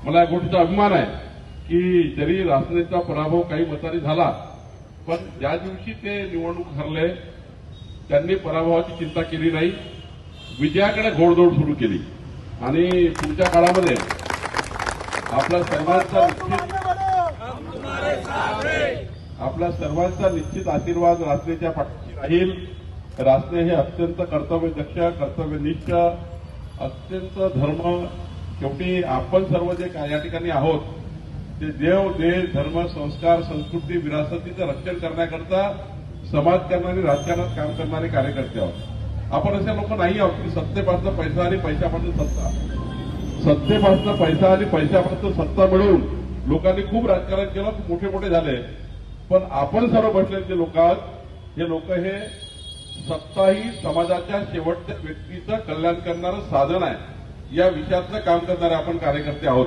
मला या गोष्टीचा अभिमान आहे की जरी रासनेचा पराभव काही मतांनी झाला, पण ज्या दिवशी ते निवडणूक हरले त्यांनी पराभवाची चिंता केली नाही, विजयाकडे घोडदौड सुरू केली आणि पुढच्या काळामध्ये आपल्या सर्वांचा निश्चित आशीर्वाद रासनेच्या पाठीशी राहील। रासने हे अत्यंत कर्तव्यदक्ष, कर्तव्यनिष्ठ, अत्यंत धर्म, शेवटी आपण सर्व जे या ठिकाणी आहोत ते देव, देश, धर्म, संस्कार, संस्कृती, विरासतीचं रक्षण करण्याकरता समाजकारण आणि राजकारणात काम करणारे कार्यकर्ते आहोत। आपण असे लोक नाही आहोत की सत्तेपासून पैसा आणि पैशापासून सत्ता, सत्तेपासून पैसा आणि पैशापासून सत्ता मिळवून लोकांनी खूप राजकारण केलं, खूप मोठे मोठे झाले, पण आपण सर्व बसलेले जे लोक आहोत हे लोक हे सत्ता ही समाजाच्या शेवटच्या व्यक्तीचं कल्याण करणारं साधन आहे या विषयाचं काम करणारे आपण कार्यकर्ते आहोत।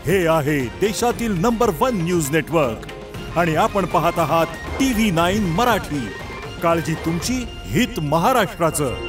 हे आहे देशातील नंबर 1 न्यूज नेटवर्क आणि आपण पाहत आहात TV9 मराठी। काळजी तुमची, हित महाराष्ट्राचं।